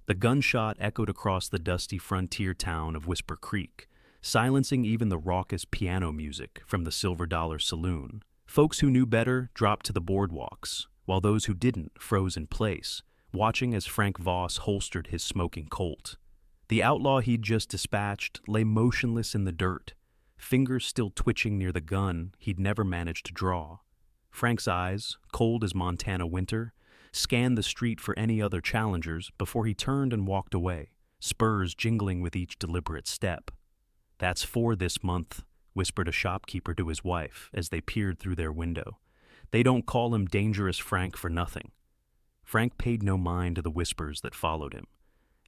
The gunshot echoed across the dusty frontier town of Whisper Creek, silencing even the raucous piano music from the Silver Dollar Saloon. Folks who knew better dropped to the boardwalks, while those who didn't froze in place, watching as Frank Voss holstered his smoking Colt. The outlaw he'd just dispatched lay motionless in the dirt, fingers still twitching near the gun he'd never managed to draw. Frank's eyes, cold as Montana winter, scanned the street for any other challengers before he turned and walked away, spurs jingling with each deliberate step. "That's 4 this month," whispered a shopkeeper to his wife as they peered through their window. "They don't call him Dangerous Frank for nothing." Frank paid no mind to the whispers that followed him.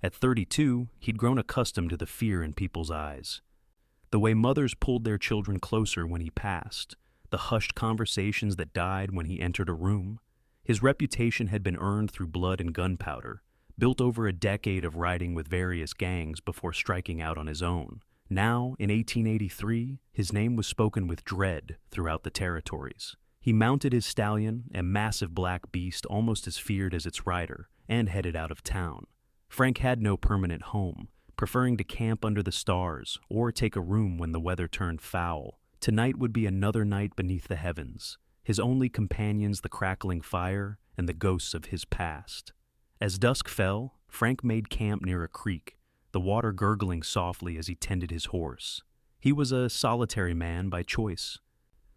At 32, he'd grown accustomed to the fear in people's eyes. The way mothers pulled their children closer when he passed, the hushed conversations that died when he entered a room. His reputation had been earned through blood and gunpowder, built over a decade of riding with various gangs before striking out on his own. Now, in 1883, his name was spoken with dread throughout the territories. He mounted his stallion, a massive black beast almost as feared as its rider, and headed out of town. Frank had no permanent home, preferring to camp under the stars or take a room when the weather turned foul. Tonight would be another night beneath the heavens, his only companions the crackling fire and the ghosts of his past. As dusk fell, Frank made camp near a creek, the water gurgling softly as he tended his horse. He was a solitary man by choice,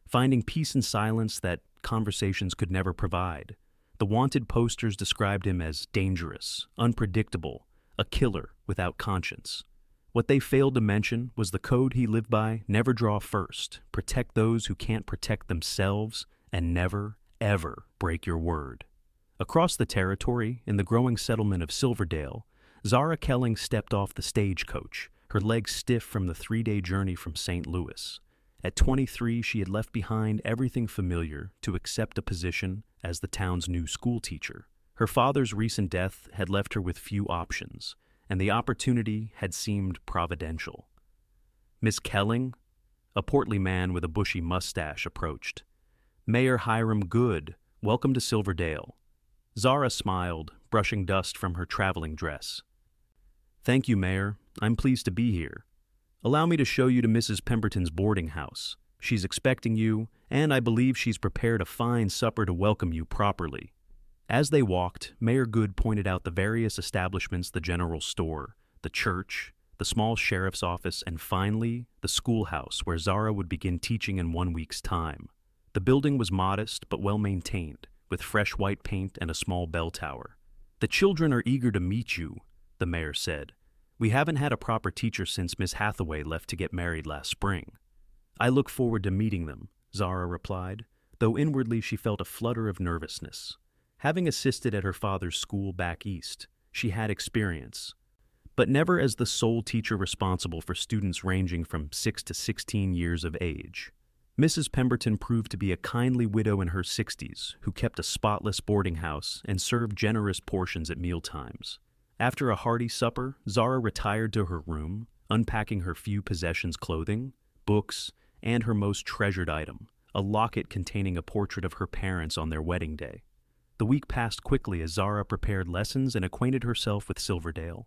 finding peace and silence that conversations could never provide. The wanted posters described him as dangerous, unpredictable, a killer without conscience. What they failed to mention was the code he lived by: never draw first, protect those who can't protect themselves, and never, ever break your word. Across the territory, in the growing settlement of Silverdale, Zara Kelling stepped off the stagecoach, her legs stiff from the 3-day journey from St. Louis. At 23, she had left behind everything familiar to accept a position as the town's new schoolteacher. Her father's recent death had left her with few options, and the opportunity had seemed providential. "Miss Kelling?" A portly man with a bushy mustache approached. "Mayor Hiram Good, welcome to Silverdale." Zara smiled, brushing dust from her traveling dress. "Thank you, Mayor. I'm pleased to be here. Allow me to show you to Mrs. Pemberton's boarding house. She's expecting you, and I believe she's prepared a fine supper to welcome you properly." As they walked, Mayor Good pointed out the various establishments: the general store, the church, the small sheriff's office, and finally, the schoolhouse where Zara would begin teaching in 1 week's time. The building was modest but well-maintained, with fresh white paint and a small bell tower. "The children are eager to meet you," the mayor said. "We haven't had a proper teacher since Miss Hathaway left to get married last spring." "I look forward to meeting them," Zara replied, though inwardly she felt a flutter of nervousness. Having assisted at her father's school back east, she had experience, but never as the sole teacher responsible for students ranging from 6 to 16 years of age. Mrs. Pemberton proved to be a kindly widow in her 60s who kept a spotless boarding house and served generous portions at mealtimes. After a hearty supper, Zara retired to her room, unpacking her few possessions: clothing, books, and her most treasured item, a locket containing a portrait of her parents on their wedding day. The week passed quickly as Zara prepared lessons and acquainted herself with Silverdale.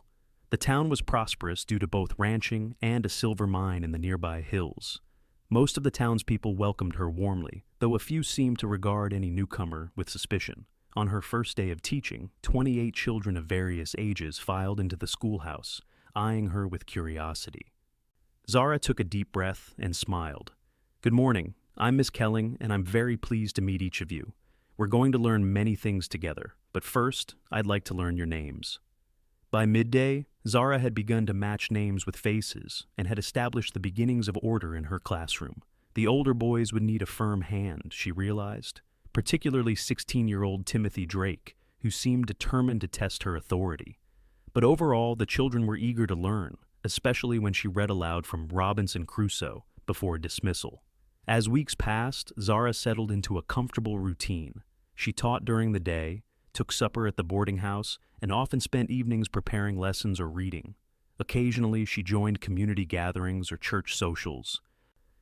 The town was prosperous due to both ranching and a silver mine in the nearby hills. Most of the townspeople welcomed her warmly, though a few seemed to regard any newcomer with suspicion. On her first day of teaching, 28 children of various ages filed into the schoolhouse, eyeing her with curiosity. Zara took a deep breath and smiled. "Good morning. I'm Miss Kelling, and I'm very pleased to meet each of you. We're going to learn many things together, but first, I'd like to learn your names." By midday, Zara had begun to match names with faces and had established the beginnings of order in her classroom. The older boys would need a firm hand, she realized, particularly 16-year-old Timothy Drake, who seemed determined to test her authority. But overall, the children were eager to learn, especially when she read aloud from Robinson Crusoe before dismissal. As weeks passed, Zara settled into a comfortable routine. She taught during the day, took supper at the boarding house, and often spent evenings preparing lessons or reading. Occasionally, she joined community gatherings or church socials,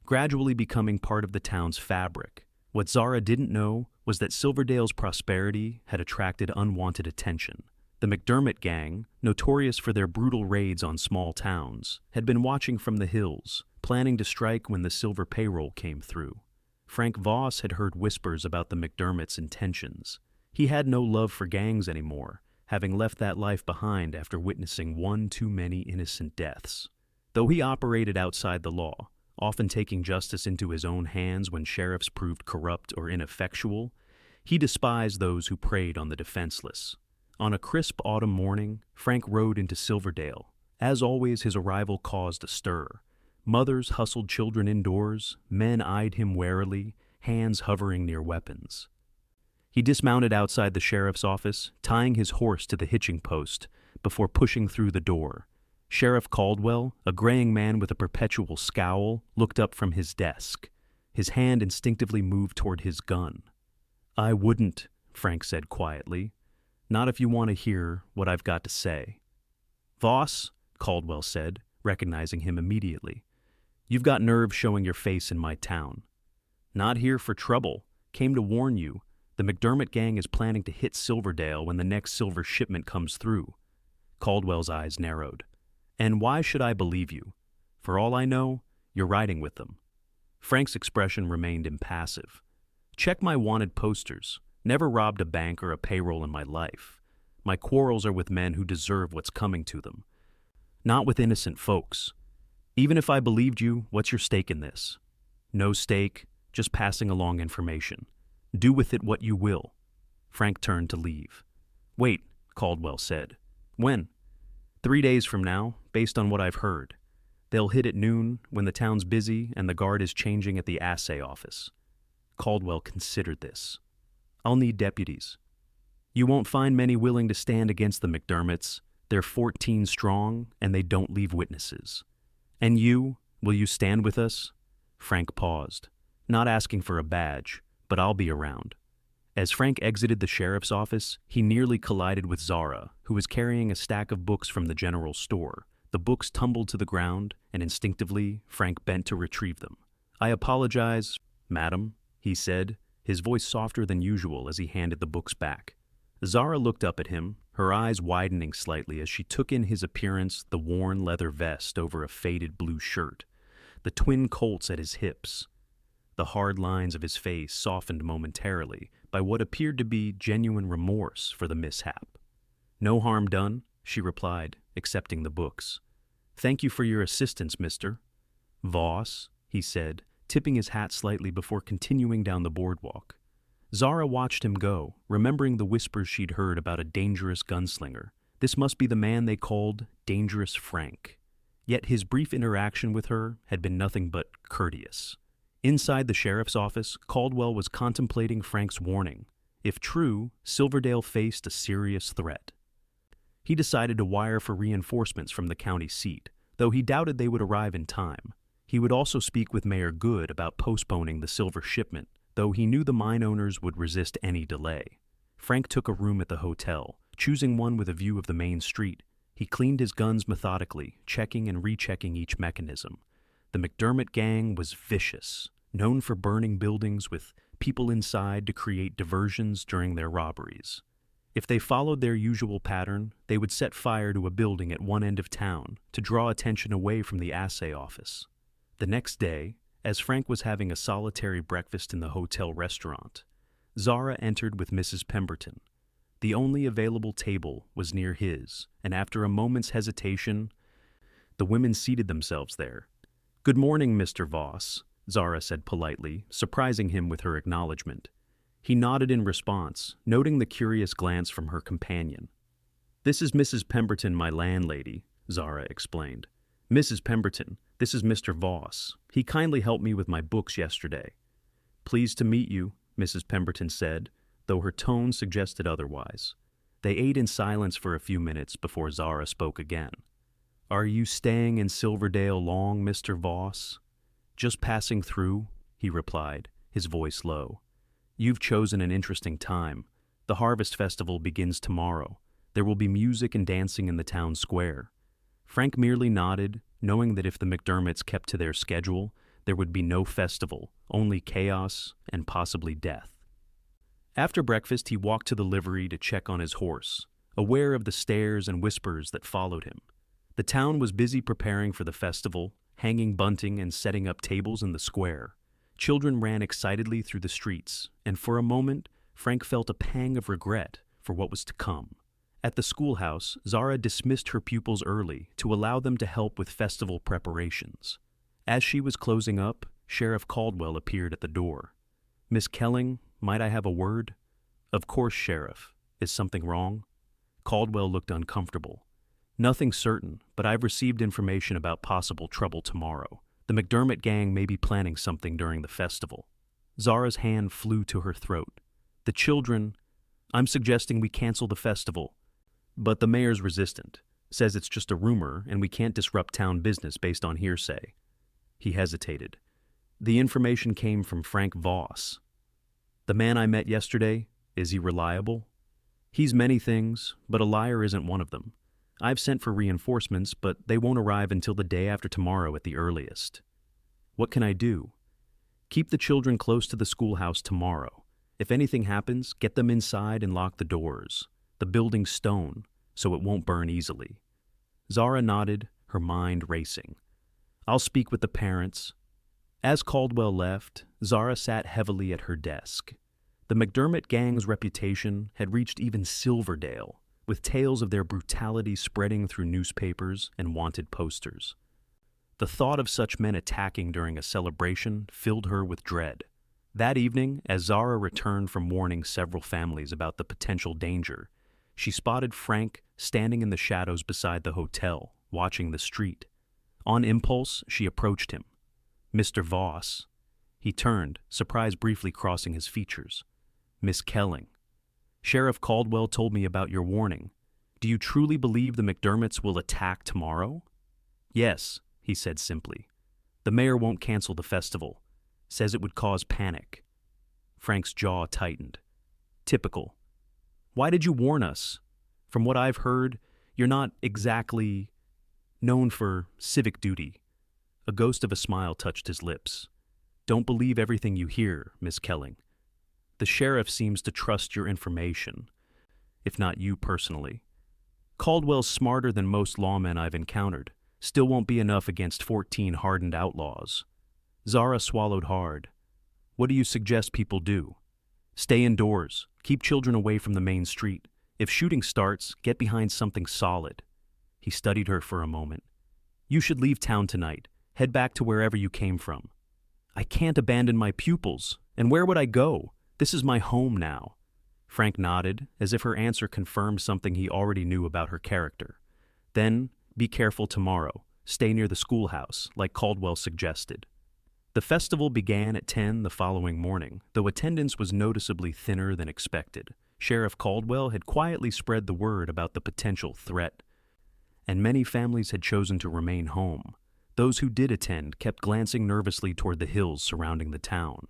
gradually becoming part of the town's fabric. What Zara didn't know was that Silverdale's prosperity had attracted unwanted attention. The McDermott gang, notorious for their brutal raids on small towns, had been watching from the hills, planning to strike when the silver payroll came through. Frank Voss had heard whispers about the McDermott's intentions. He had no love for gangs anymore, having left that life behind after witnessing one too many innocent deaths. Though he operated outside the law, often taking justice into his own hands when sheriffs proved corrupt or ineffectual, he despised those who preyed on the defenseless. On a crisp autumn morning, Frank rode into Silverdale. As always, his arrival caused a stir. Mothers hustled children indoors, men eyed him warily, hands hovering near weapons. He dismounted outside the sheriff's office, tying his horse to the hitching post, before pushing through the door. Sheriff Caldwell, a graying man with a perpetual scowl, looked up from his desk. His hand instinctively moved toward his gun. "I wouldn't," Frank said quietly. "Not if you want to hear what I've got to say." "Voss," Caldwell said, recognizing him immediately. "You've got nerve showing your face in my town." "Not here for trouble. Came to warn you. The McDermott gang is planning to hit Silverdale when the next silver shipment comes through." Caldwell's eyes narrowed. "And why should I believe you? For all I know, you're riding with them." Frank's expression remained impassive. "Check my wanted posters. Never robbed a bank or a payroll in my life. My quarrels are with men who deserve what's coming to them, not with innocent folks. Even if I believed you, what's your stake in this?" "No stake, just passing along information. Do with it what you will." Frank turned to leave. "Wait," Caldwell said. "When?" 3 days from now, based on what I've heard. They'll hit at noon when the town's busy and the guard is changing at the assay office." Caldwell considered this. "I'll need deputies." "You won't find many willing to stand against the McDermotts. They're 14 strong, and they don't leave witnesses." "And you, will you stand with us?" Frank paused, not asking for a badge, but "I'll be around." As Frank exited the sheriff's office, he nearly collided with Zara, who was carrying a stack of books from the general store. The books tumbled to the ground, and instinctively, Frank bent to retrieve them. "I apologize, madam," he said, his voice softer than usual as he handed the books back. Zara looked up at him, her eyes widening slightly as she took in his appearance, the worn leather vest over a faded blue shirt, the twin Colts at his hips. The hard lines of his face softened momentarily by what appeared to be genuine remorse for the mishap. "No harm done," she replied, accepting the books. "Thank you for your assistance, Mr. Voss," he said, tipping his hat slightly before continuing down the boardwalk. Zara watched him go, remembering the whispers she'd heard about a dangerous gunslinger. This must be the man they called Dangerous Frank. Yet his brief interaction with her had been nothing but courteous. Inside the sheriff's office, Caldwell was contemplating Frank's warning. If true, Silverdale faced a serious threat. He decided to wire for reinforcements from the county seat, though he doubted they would arrive in time. He would also speak with Mayor Good about postponing the silver shipment, though he knew the mine owners would resist any delay. Frank took a room at the hotel, choosing one with a view of the main street. He cleaned his guns methodically, checking and rechecking each mechanism. The McDermott gang was vicious, known for burning buildings with people inside to create diversions during their robberies. If they followed their usual pattern, they would set fire to a building at one end of town to draw attention away from the assay office. The next day, as Frank was having a solitary breakfast in the hotel restaurant, Zara entered with Mrs. Pemberton. The only available table was near his, and after a moment's hesitation, the women seated themselves there. "Good morning, Mr. Voss," Zara said politely, surprising him with her acknowledgement. He nodded in response, noting the curious glance from her companion. "This is Mrs. Pemberton, my landlady," Zara explained. "Mrs. Pemberton, this is Mr. Voss. He kindly helped me with my books yesterday." "Pleased to meet you," Mrs. Pemberton said, though her tone suggested otherwise. They ate in silence for a few minutes before Zara spoke again. "Are you staying in Silverdale long, Mr. Voss?" "Just passing through," he replied, his voice low. "You've chosen an interesting time. The Harvest Festival begins tomorrow. There will be music and dancing in the town square." Frank merely nodded, knowing that if the McDermotts kept to their schedule, there would be no festival, only chaos and possibly death. After breakfast, he walked to the livery to check on his horse. aware of the stares and whispers that followed him. The town was busy preparing for the festival, hanging bunting and setting up tables in the square. Children ran excitedly through the streets, and for a moment, Frank felt a pang of regret for what was to come. At the schoolhouse, Zara dismissed her pupils early to allow them to help with festival preparations. As she was closing up, Sheriff Caldwell appeared at the door. "Miss Kelling, might I have a word?" "Of course, Sheriff. Is something wrong?" Caldwell looked uncomfortable. "Nothing certain, but I've received information about possible trouble tomorrow. The McDermott gang may be planning something during the festival." Zara's hand flew to her throat. "The children... I'm suggesting we cancel the festival. But the mayor's resistant, says it's just a rumor and we can't disrupt town business based on hearsay." He hesitated. "The information came from Frank Voss. The man I met yesterday, is he reliable?" "He's many things, but a liar isn't one of them. I've sent for reinforcements, but they won't arrive until the day after tomorrow at the earliest." "What can I do?" "Keep the children close to the schoolhouse tomorrow. If anything happens, get them inside and lock the doors. The building's stone, so it won't burn easily." Zara nodded, her mind racing. "I'll speak with the parents." As Caldwell left, Zara sat heavily at her desk. The McDermott gang's reputation had reached even Silverdale, with tales of their brutality spreading through newspapers and wanted posters. The thought of such men attacking during a celebration filled her with dread. That evening, as Zara returned from warning several families about the potential danger, she spotted Frank standing in the shadows beside the hotel, watching the street. On impulse, she approached him. "Mr. Voss." He turned, surprise briefly crossing his features. "Miss Kelling. Sheriff Caldwell told me about your warning. Do you truly believe the McDermotts will attack tomorrow?" "Yes," he said simply. "The mayor won't cancel the festival. Says it would cause panic." Frank's jaw tightened. "Typical. Why did you warn us? From what I've heard, you're not exactly known for civic duty." A ghost of a smile touched his lips. "Don't believe everything you hear, Miss Kelling. The sheriff seems to trust your information, if not you personally. Caldwell's smarter than most lawmen I've encountered. Still won't be enough against 14 hardened outlaws." Zara swallowed hard. "What do you suggest people do?" "Stay indoors. Keep children away from the main street. If shooting starts, get behind something solid." He studied her for a moment. "You should leave town tonight. Head back to wherever you came from." "I can't abandon my pupils. And where would I go? This is my home now." Frank nodded, as if her answer confirmed something he already knew about her character. "Then, be careful tomorrow. Stay near the schoolhouse, like Caldwell suggested." The festival began at 10 the following morning, though attendance was noticeably thinner than expected. Sheriff Caldwell had quietly spread the word about the potential threat, and many families had chosen to remain home. Those who did attend kept glancing nervously toward the hills surrounding the town.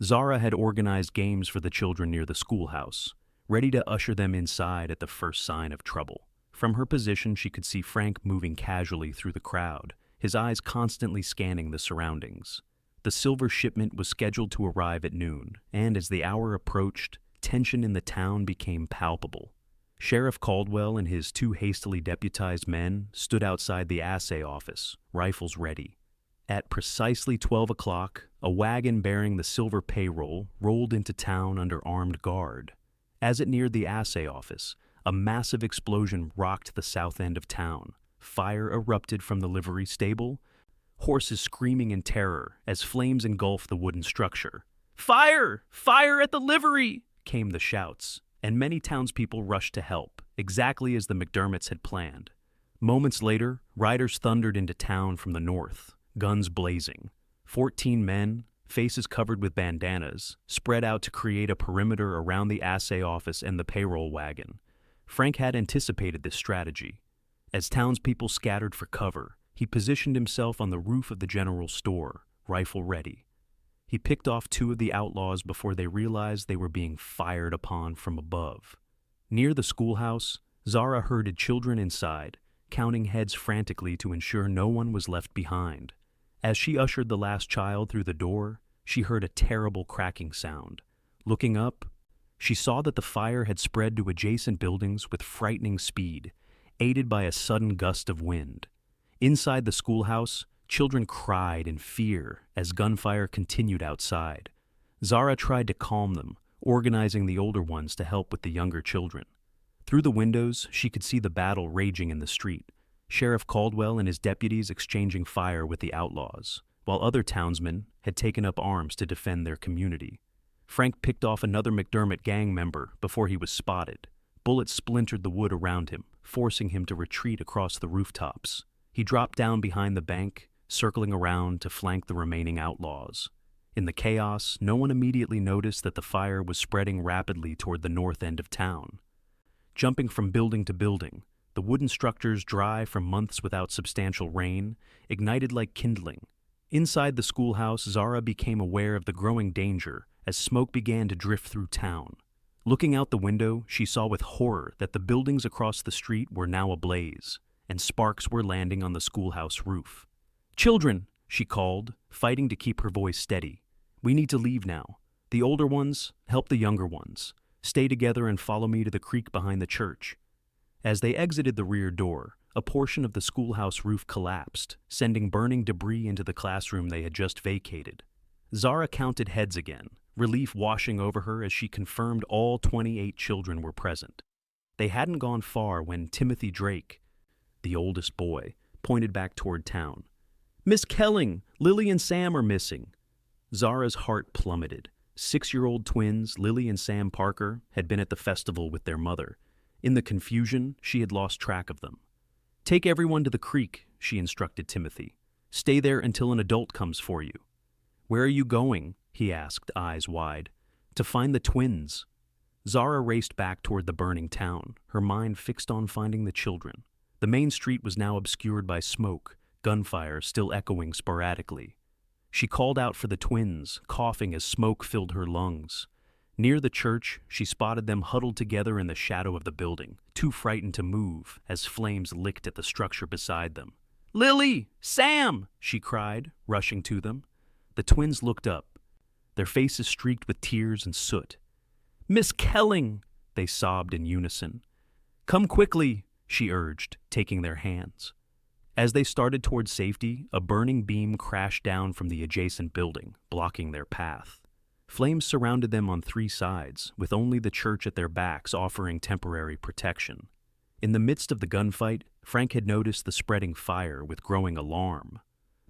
Zara had organized games for the children near the schoolhouse, ready to usher them inside at the first sign of trouble. From her position, she could see Frank moving casually through the crowd, his eyes constantly scanning the surroundings. The silver shipment was scheduled to arrive at noon, and as the hour approached, tension in the town became palpable. Sheriff Caldwell and his 2 hastily deputized men stood outside the assay office, rifles ready. At precisely 12 o'clock, a wagon bearing the silver payroll rolled into town under armed guard. As it neared the assay office, a massive explosion rocked the south end of town. Fire erupted from the livery stable, horses screaming in terror as flames engulfed the wooden structure. "Fire! Fire at the livery!" came the shouts, and many townspeople rushed to help, exactly as the McDermotts had planned. Moments later, riders thundered into town from the north, guns blazing. 14 men, faces covered with bandanas, spread out to create a perimeter around the assay office and the payroll wagon. Frank had anticipated this strategy. As townspeople scattered for cover, he positioned himself on the roof of the general store, rifle ready. He picked off 2 of the outlaws before they realized they were being fired upon from above. Near the schoolhouse, Zara herded children inside, counting heads frantically to ensure no one was left behind. As she ushered the last child through the door, she heard a terrible cracking sound. Looking up, She saw that the fire had spread to adjacent buildings with frightening speed, aided by a sudden gust of wind. Inside the schoolhouse, children cried in fear as gunfire continued outside. Zara tried to calm them, organizing the older ones to help with the younger children. Through the windows, she could see the battle raging in the street, Sheriff Caldwell and his deputies exchanging fire with the outlaws, while other townsmen had taken up arms to defend their community. Frank picked off another McDermott gang member before he was spotted. Bullets splintered the wood around him, forcing him to retreat across the rooftops. He dropped down behind the bank, circling around to flank the remaining outlaws. In the chaos, no one immediately noticed that the fire was spreading rapidly toward the north end of town. Jumping from building to building, the wooden structures, dry from months without substantial rain, ignited like kindling. Inside the schoolhouse, Zara became aware of the growing danger as smoke began to drift through town. Looking out the window, she saw with horror that the buildings across the street were now ablaze, and sparks were landing on the schoolhouse roof. "Children," she called, fighting to keep her voice steady. "We need to leave now. The older ones, help the younger ones. Stay together and follow me to the creek behind the church." As they exited the rear door, a portion of the schoolhouse roof collapsed, sending burning debris into the classroom they had just vacated. Zara counted heads again, relief washing over her as she confirmed all 28 children were present. They hadn't gone far when Timothy Drake, the oldest boy, pointed back toward town. "Miss Kelling, Lily and Sam are missing." Zara's heart plummeted. 6-year-old twins, Lily and Sam Parker, had been at the festival with their mother. In the confusion, she had lost track of them. "Take everyone to the creek," she instructed Timothy. "Stay there until an adult comes for you." "Where are you going?" he asked, eyes wide. "To find the twins." Zara raced back toward the burning town, her mind fixed on finding the children. The main street was now obscured by smoke, gunfire still echoing sporadically. She called out for the twins, coughing as smoke filled her lungs. Near the church, she spotted them huddled together in the shadow of the building, too frightened to move as flames licked at the structure beside them. "Lily! Sam!" she cried, rushing to them. The twins looked up, their faces streaked with tears and soot. "Miss Kelling!" they sobbed in unison. "Come quickly!" she urged, taking their hands. As they started toward safety, a burning beam crashed down from the adjacent building, blocking their path. Flames surrounded them on 3 sides, with only the church at their backs offering temporary protection. In the midst of the gunfight, Frank had noticed the spreading fire with growing alarm.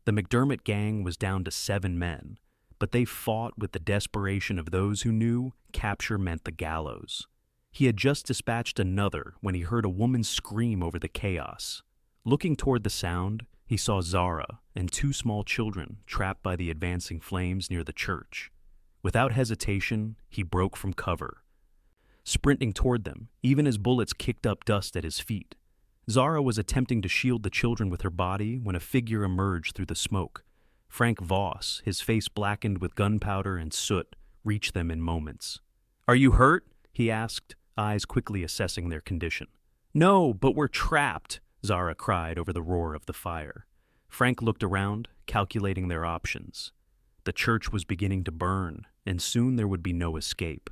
The McDermott gang was down to 7 men, but they fought with the desperation of those who knew capture meant the gallows. He had just dispatched another when he heard a woman scream over the chaos. Looking toward the sound, he saw Zara and 2 small children trapped by the advancing flames near the church. Without hesitation, he broke from cover, sprinting toward them, even as bullets kicked up dust at his feet. Zara was attempting to shield the children with her body when a figure emerged through the smoke. Frank Voss, his face blackened with gunpowder and soot, reached them in moments. "Are you hurt?" he asked, eyes quickly assessing their condition. "No, but we're trapped," Zara cried over the roar of the fire. Frank looked around, calculating their options. The church was beginning to burn, and soon there would be no escape.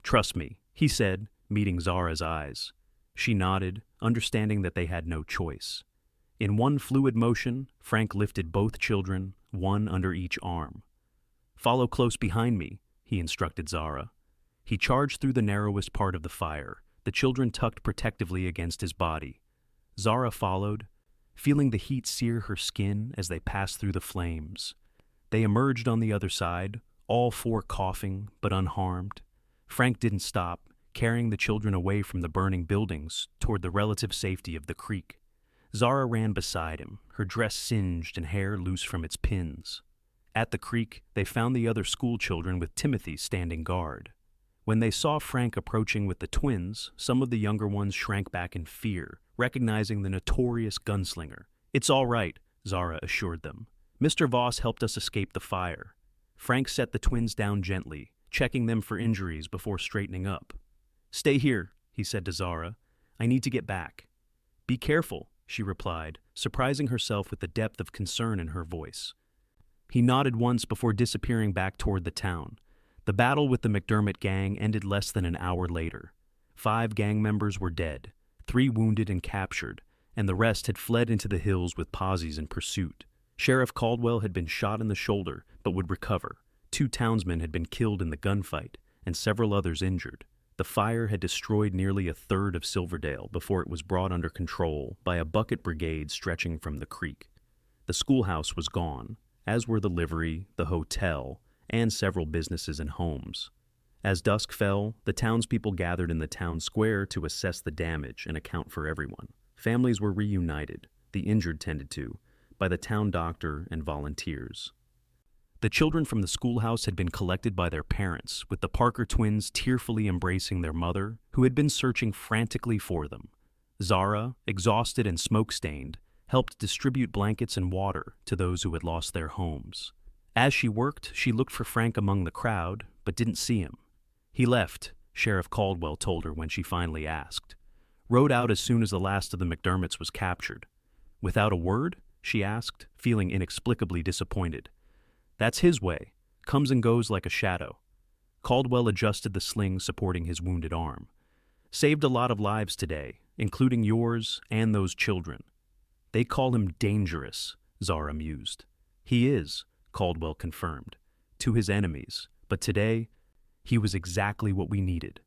"Trust me," he said, meeting Zara's eyes. She nodded, understanding that they had no choice. In one fluid motion, Frank lifted both children, one under each arm. "Follow close behind me," he instructed Zara. He charged through the narrowest part of the fire, the children tucked protectively against his body. Zara followed, feeling the heat sear her skin as they passed through the flames. They emerged on the other side, all 4 coughing but unharmed. Frank didn't stop, carrying the children away from the burning buildings toward the relative safety of the creek. Zara ran beside him, her dress singed and hair loose from its pins. At the creek, they found the other school children with Timothy standing guard. When they saw Frank approaching with the twins, some of the younger ones shrank back in fear, recognizing the notorious gunslinger. "It's all right," Zara assured them. "Mr. Voss helped us escape the fire." Frank set the twins down gently, checking them for injuries before straightening up. "Stay here," he said to Zara. "I need to get back." "Be careful," she replied, surprising herself with the depth of concern in her voice. He nodded once before disappearing back toward the town. The battle with the McDermott gang ended less than an hour later. 5 gang members were dead, 3 wounded and captured, and the rest had fled into the hills with posses in pursuit. Sheriff Caldwell had been shot in the shoulder but would recover. 2 townsmen had been killed in the gunfight, and several others injured. The fire had destroyed nearly a third of Silverdale before it was brought under control by a bucket brigade stretching from the creek. The schoolhouse was gone, as were the livery, the hotel, and several businesses and homes. As dusk fell, the townspeople gathered in the town square to assess the damage and account for everyone. Families were reunited, the injured tended to, by the town doctor and volunteers. The children from the schoolhouse had been collected by their parents, with the Parker twins tearfully embracing their mother, who had been searching frantically for them. Zara, exhausted and smoke-stained, helped distribute blankets and water to those who had lost their homes. As she worked, she looked for Frank among the crowd, but didn't see him. He left, Sheriff Caldwell told her when she finally asked. Rode out as soon as the last of the McDermotts was captured. Without a word? She asked, feeling inexplicably disappointed. That's his way. Comes and goes like a shadow. Caldwell adjusted the sling supporting his wounded arm. Saved a lot of lives today, including yours and those children. They call him dangerous, Zara mused. He is, Caldwell confirmed, to his enemies, but today, he was exactly what we needed.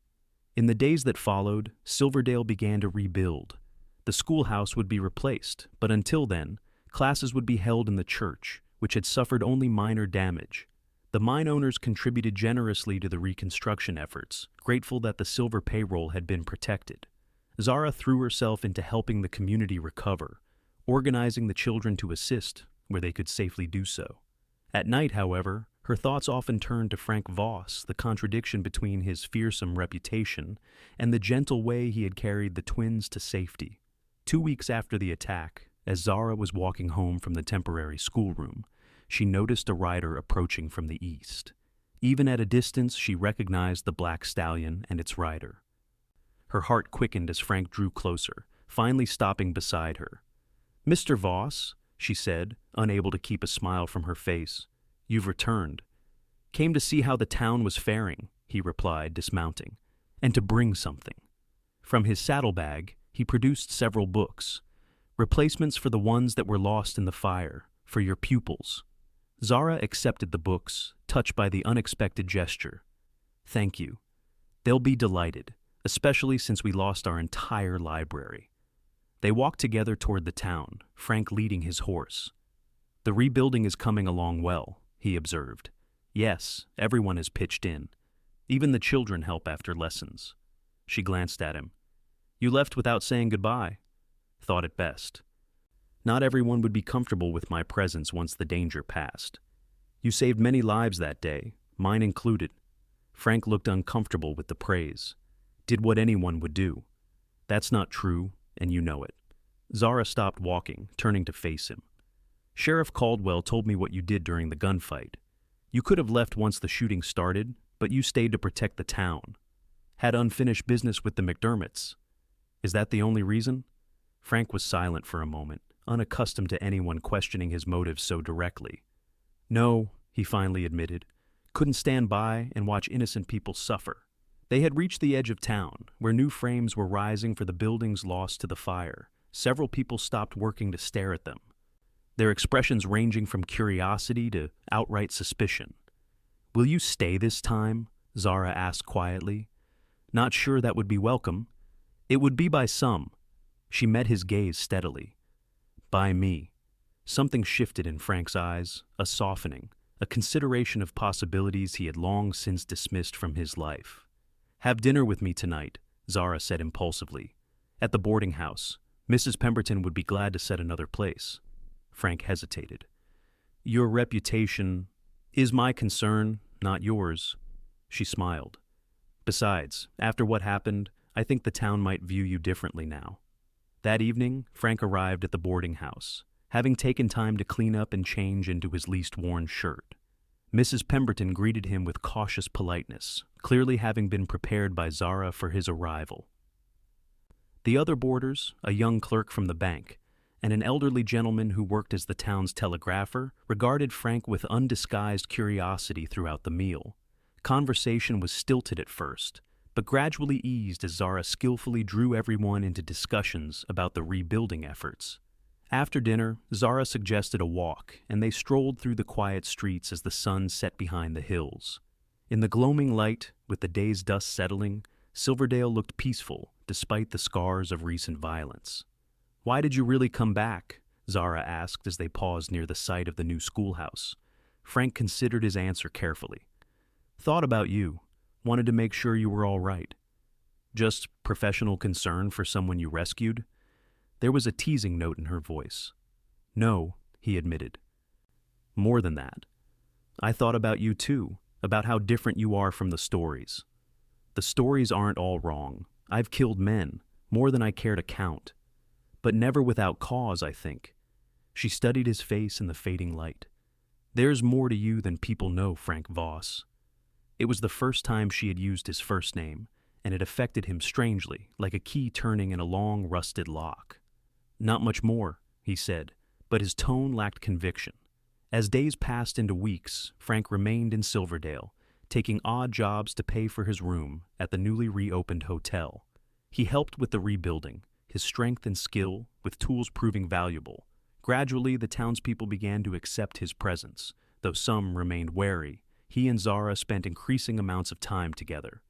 In the days that followed, Silverdale began to rebuild. The schoolhouse would be replaced, but until then, classes would be held in the church, which had suffered only minor damage. The mine owners contributed generously to the reconstruction efforts, grateful that the silver payroll had been protected. Zara threw herself into helping the community recover, organizing the children to assist where they could safely do so. At night, however, her thoughts often turned to Frank Voss, the contradiction between his fearsome reputation and the gentle way he had carried the twins to safety. 2 weeks after the attack, as Zara was walking home from the temporary schoolroom, she noticed a rider approaching from the east. Even at a distance, she recognized the black stallion and its rider. Her heart quickened as Frank drew closer, finally stopping beside her. "Mr. Voss," she said, unable to keep a smile from her face. "You've returned." "Came to see how the town was faring," he replied, dismounting, "and to bring something." From his saddlebag, he produced several books. Replacements for the ones that were lost in the fire, for your pupils. Zara accepted the books, touched by the unexpected gesture. "Thank you. They'll be delighted, especially since we lost our entire library." They walked together toward the town, Frank leading his horse. "The rebuilding is coming along well," he observed. "Yes, everyone has pitched in. Even the children help after lessons." She glanced at him. "You left without saying goodbye." "Thought it best. Not everyone would be comfortable with my presence once the danger passed. You saved many lives that day, mine included." Frank looked uncomfortable with the praise. "Did what anyone would do." "That's not true, and you know it." Zara stopped walking, turning to face him. "Sheriff Caldwell told me what you did during the gunfight. You could have left once the shooting started, but you stayed to protect the town. Had unfinished business with the McDermotts. Is that the only reason?" Frank was silent for a moment, unaccustomed to anyone questioning his motives so directly. "No," he finally admitted. "Couldn't stand by and watch innocent people suffer." They had reached the edge of town, where new frames were rising for the buildings lost to the fire. Several people stopped working to stare at them, their expressions ranging from curiosity to outright suspicion. "Will you stay this time?" Zara asked quietly. "Not sure that would be welcome." "It would be by some." She met his gaze steadily. "By me." Something shifted in Frank's eyes, a softening, a consideration of possibilities he had long since dismissed from his life. "Have dinner with me tonight," Zara said impulsively. "At the boarding house. Mrs. Pemberton would be glad to set another place." Frank hesitated. "Your reputation is my concern, not yours." She smiled. "Besides, after what happened, I think the town might view you differently now." That evening, Frank arrived at the boarding house, having taken time to clean up and change into his least worn shirt. Mrs. Pemberton greeted him with cautious politeness, clearly having been prepared by Zara for his arrival. The other boarders, a young clerk from the bank, and an elderly gentleman who worked as the town's telegrapher, regarded Frank with undisguised curiosity throughout the meal. Conversation was stilted at first, but gradually eased as Zara skillfully drew everyone into discussions about the rebuilding efforts. After dinner, Zara suggested a walk, and they strolled through the quiet streets as the sun set behind the hills. In the gloaming light, with the day's dust settling, Silverdale looked peaceful despite the scars of recent violence. "Why did you really come back?" Zara asked as they paused near the site of the new schoolhouse. Frank considered his answer carefully. "Thought about you. Wanted to make sure you were all right." "Just professional concern for someone you rescued?" There was a teasing note in her voice. "No," he admitted. "More than that. I thought about you too, about how different you are from the stories. The stories aren't all wrong. I've killed men, more than I care to count. But never without cause, I think." She studied his face in the fading light. "There's more to you than people know, Frank Voss." It was the first time she had used his first name, and it affected him strangely, like a key turning in a long, rusted lock. "Not much more," he said, but his tone lacked conviction. As days passed into weeks, Frank remained in Silverdale, taking odd jobs to pay for his room at the newly reopened hotel. He helped with the rebuilding, his strength and skill, with tools proving valuable. Gradually, the townspeople began to accept his presence, though some remained wary. He and Zara spent increasing amounts of time together.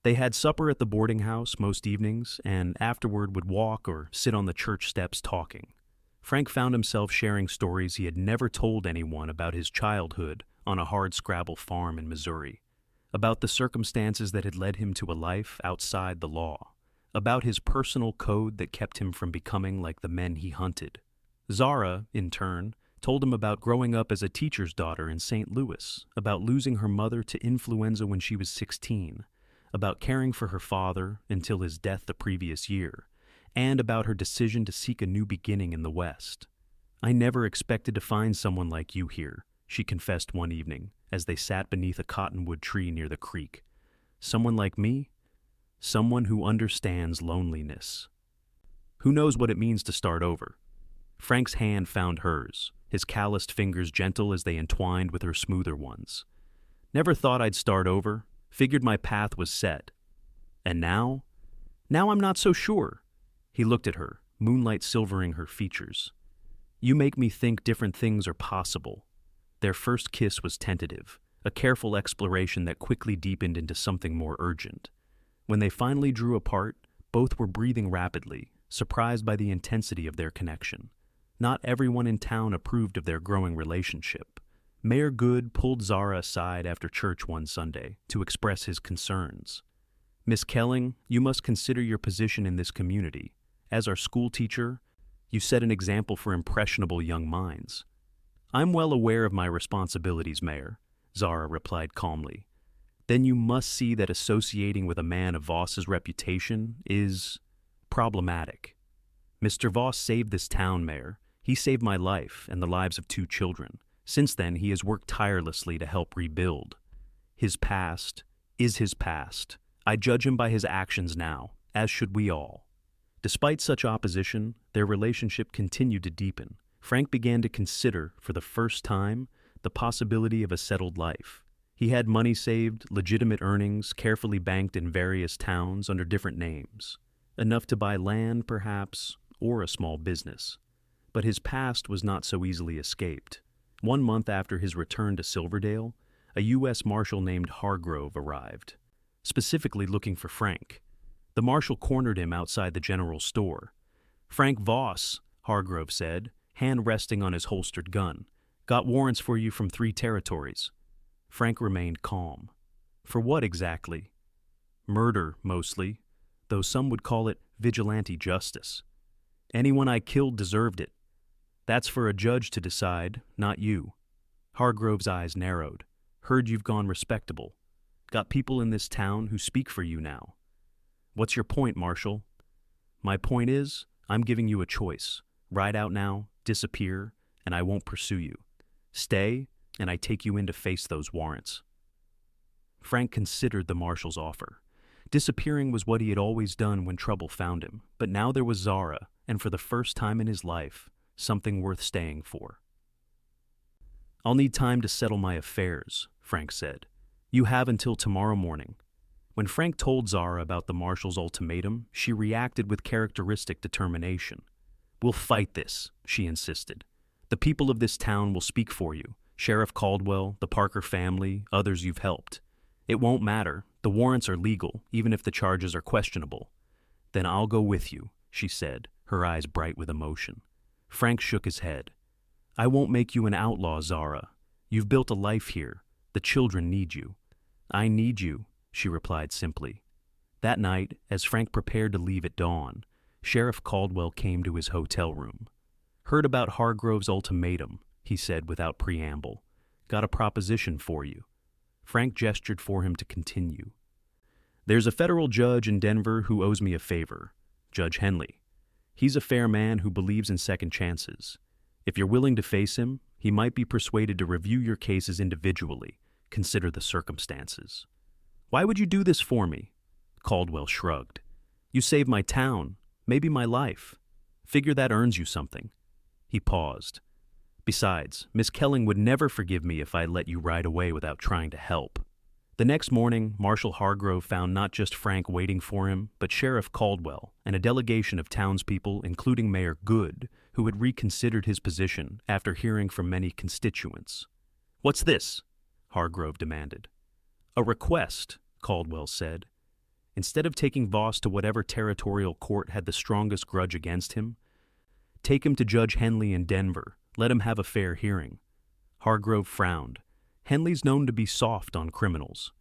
They had supper at the boarding house most evenings, and afterward would walk or sit on the church steps talking. Frank found himself sharing stories he had never told anyone about his childhood on a hardscrabble farm in Missouri, about the circumstances that had led him to a life outside the law, about his personal code that kept him from becoming like the men he hunted. Zara, in turn, told him about growing up as a teacher's daughter in St. Louis, about losing her mother to influenza when she was 16, about caring for her father until his death the previous year, and about her decision to seek a new beginning in the West. "I never expected to find someone like you here," she confessed one evening as they sat beneath a cottonwood tree near the creek. "Someone like me? Someone who understands loneliness. Who knows what it means to start over?" Frank's hand found hers, his calloused fingers gentle as they entwined with her smoother ones. "Never thought I'd start over. Figured my path was set. And now? Now I'm not so sure." He looked at her, moonlight silvering her features. "You make me think different things are possible." Their first kiss was tentative, a careful exploration that quickly deepened into something more urgent. When they finally drew apart, both were breathing rapidly, surprised by the intensity of their connection. Not everyone in town approved of their growing relationship. Mayor Good pulled Zara aside after church one Sunday to express his concerns. "Miss Kelling, you must consider your position in this community. As our schoolteacher, you set an example for impressionable young minds." "I'm well aware of my responsibilities, Mayor," Zara replied calmly. "Then you must see that associating with a man of Voss's reputation is problematic. Mr. Voss saved this town, Mayor. He saved my life and the lives of 2 children. Since then, he has worked tirelessly to help rebuild. His past is his past. I judge him by his actions now, as should we all." Despite such opposition, their relationship continued to deepen. Frank began to consider, for the first time, the possibility of a settled life. He had money saved, legitimate earnings, carefully banked in various towns under different names. Enough to buy land, perhaps, or a small business. But his past was not so easily escaped. 1 month after his return to Silverdale, a U.S. Marshal named Hargrove arrived, specifically looking for Frank. The Marshal cornered him outside the general store. "Frank Voss," Hargrove said, hand resting on his holstered gun. "Got warrants for you from 3 territories." Frank remained calm. "For what exactly?" "Murder, mostly, though some would call it vigilante justice. Anyone I killed deserved it. That's for a judge to decide, not you." Hargrove's eyes narrowed. "Heard you've gone respectable. Got people in this town who speak for you now." "What's your point, Marshal?" "My point is, I'm giving you a choice. Ride out now, disappear, and I won't pursue you. Stay, and I take you in to face those warrants." Frank considered the Marshal's offer. Disappearing was what he had always done when trouble found him, but now there was Zara, and for the first time in his life, something worth staying for. "I'll need time to settle my affairs," Frank said. You have until tomorrow morning. When Frank told Zara about the marshal's ultimatum, she reacted with characteristic determination. We'll fight this, she insisted. The people of this town will speak for you. Sheriff Caldwell, the Parker family, others you've helped. It won't matter. The warrants are legal, even if the charges are questionable. Then I'll go with you, she said, her eyes bright with emotion. Frank shook his head. I won't make you an outlaw, Zara. You've built a life here. The children need you. I need you, she replied simply. That night, as Frank prepared to leave at dawn, Sheriff Caldwell came to his hotel room. Heard about Hargrove's ultimatum, he said without preamble. Got a proposition for you. Frank gestured for him to continue. There's a federal judge in Denver who owes me a favor, Judge Henley. He's a fair man who believes in second chances. If you're willing to face him, he might be persuaded to review your cases individually, consider the circumstances. Why would you do this for me? Caldwell shrugged. You saved my town, maybe my life. Figure that earns you something. He paused. Besides, Miss Kelling would never forgive me if I let you ride away without trying to help. The next morning, Marshal Hargrove found not just Frank waiting for him, but Sheriff Caldwell and a delegation of townspeople, including Mayor Good, who had reconsidered his position after hearing from many constituents. What's this? Hargrove demanded. A request, Caldwell said. Instead of taking Voss to whatever territorial court had the strongest grudge against him, take him to Judge Henley in Denver. Let him have a fair hearing. Hargrove frowned. Henley's known to be soft on criminals.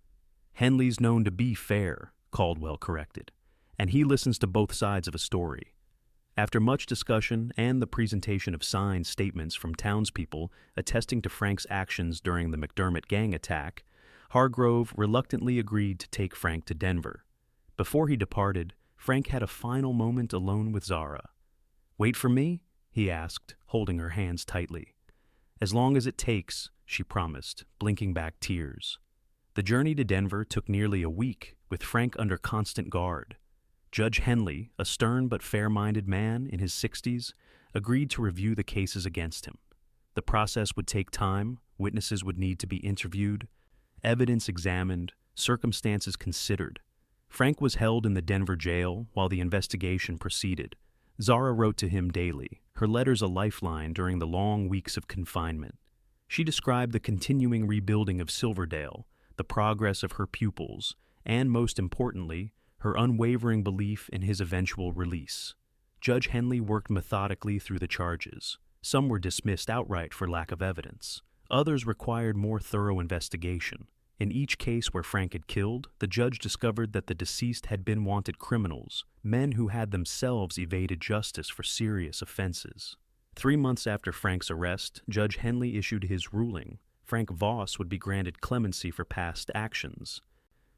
Henley's known to be fair, Caldwell corrected, and he listens to both sides of a story. After much discussion and the presentation of signed statements from townspeople attesting to Frank's actions during the McDermott gang attack, Hargrove reluctantly agreed to take Frank to Denver. Before he departed, Frank had a final moment alone with Zara. Wait for me? He asked, holding her hands tightly. As long as it takes, she promised, blinking back tears. The journey to Denver took nearly a week, with Frank under constant guard. Judge Henley, a stern but fair-minded man in his 60s, agreed to review the cases against him. The process would take time, witnesses would need to be interviewed, evidence examined, circumstances considered. Frank was held in the Denver jail while the investigation proceeded. Zara wrote to him daily, her letters a lifeline during the long weeks of confinement. She described the continuing rebuilding of Silverdale, the progress of her pupils, and, most importantly, her unwavering belief in his eventual release. Judge Henley worked methodically through the charges. Some were dismissed outright for lack of evidence. Others required more thorough investigation. In each case where Frank had killed, the judge discovered that the deceased had been wanted criminals, men who had themselves evaded justice for serious offenses. 3 months after Frank's arrest, Judge Henley issued his ruling. Frank Voss would be granted clemency for past actions,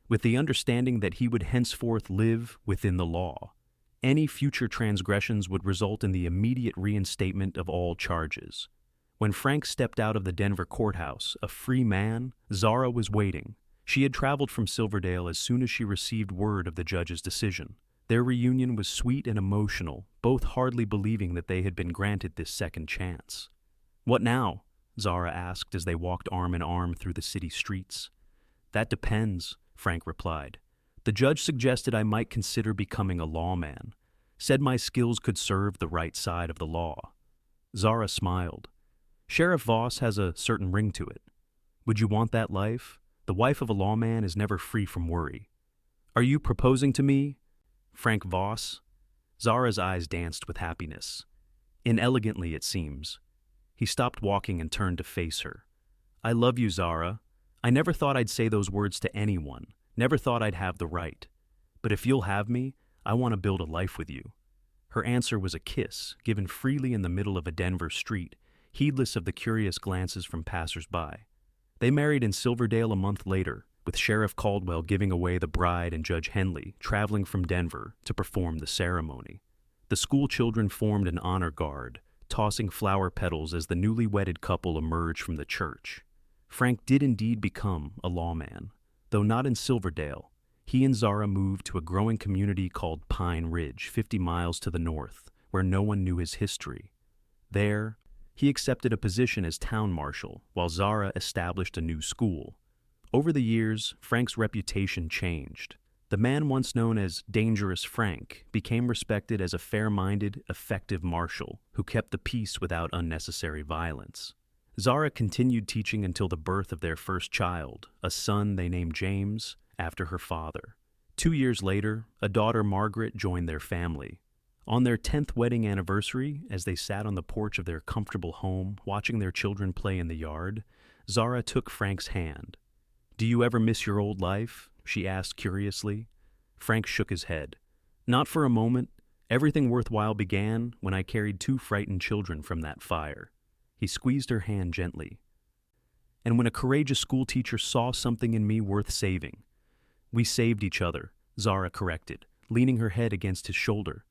with the understanding that he would henceforth live within the law. Any future transgressions would result in the immediate reinstatement of all charges. When Frank stepped out of the Denver courthouse, a free man, Zara was waiting. She had traveled from Silverdale as soon as she received word of the judge's decision. Their reunion was sweet and emotional, both hardly believing that they had been granted this second chance. What now? Zara asked as they walked arm in arm through the city streets. That depends, Frank replied. The judge suggested I might consider becoming a lawman. Said my skills could serve the right side of the law. Zara smiled. Sheriff Voss has a certain ring to it. Would you want that life? The wife of a lawman is never free from worry. Are you proposing to me, Frank Voss? Zara's eyes danced with happiness. Inelegantly, it seems. He stopped walking and turned to face her. I love you, Zara. I never thought I'd say those words to anyone, never thought I'd have the right. But if you'll have me, I want to build a life with you. Her answer was a kiss, given freely in the middle of a Denver street, heedless of the curious glances from passers-by. They married in Silverdale a month later, with Sheriff Caldwell giving away the bride and Judge Henley traveling from Denver to perform the ceremony. The school children formed an honor guard, tossing flower petals as the newly wedded couple emerged from the church. Frank did indeed become a lawman, though not in Silverdale. He and Zara moved to a growing community called Pine Ridge, 50 miles to the north, where no one knew his history. There, he accepted a position as town marshal, while Zara established a new school. Over the years, Frank's reputation changed. The man once known as Dangerous Frank became respected as a fair-minded, effective marshal who kept the peace without unnecessary violence. Zara continued teaching until the birth of their first child, a son they named James, after her father. 2 years later, a daughter, Margaret, joined their family. On their 10th wedding anniversary, as they sat on the porch of their comfortable home, watching their children play in the yard, Zara took Frank's hand. "Do you ever miss your old life?" she asked curiously. Frank shook his head. "Not for a moment. Everything worthwhile began when I carried 2 frightened children from that fire." He squeezed her hand gently. "And when a courageous schoolteacher saw something in me worth saving." "We saved each other," Zara corrected, leaning her head against his shoulder.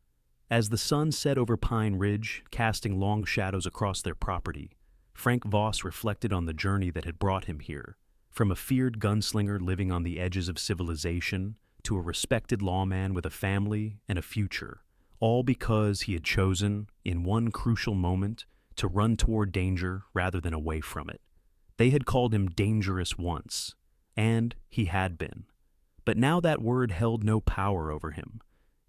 As the sun set over Pine Ridge, casting long shadows across their property, Frank Voss reflected on the journey that had brought him here. From a feared gunslinger living on the edges of civilization to a respected lawman with a family and a future, all because he had chosen, in one crucial moment, to run toward danger rather than away from it. They had called him dangerous once, and he had been. But now that word held no power over him.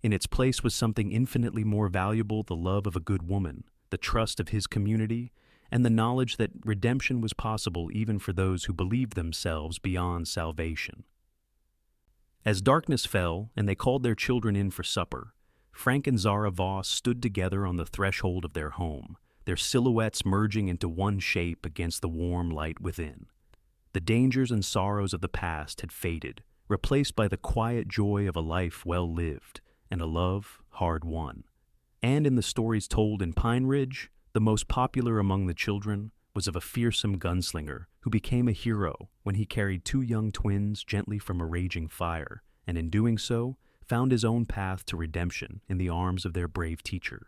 In its place was something infinitely more valuable: the love of a good woman, the trust of his community, and the knowledge that redemption was possible even for those who believed themselves beyond salvation. As darkness fell and they called their children in for supper, Frank and Zara Voss stood together on the threshold of their home, their silhouettes merging into one shape against the warm light within. The dangers and sorrows of the past had faded, replaced by the quiet joy of a life well lived and a love hard won. And in the stories told in Pine Ridge, the most popular among the children was of a fearsome gunslinger who became a hero when he carried 2 young twins gently from a raging fire, and in doing so, found his own path to redemption in the arms of their brave teacher.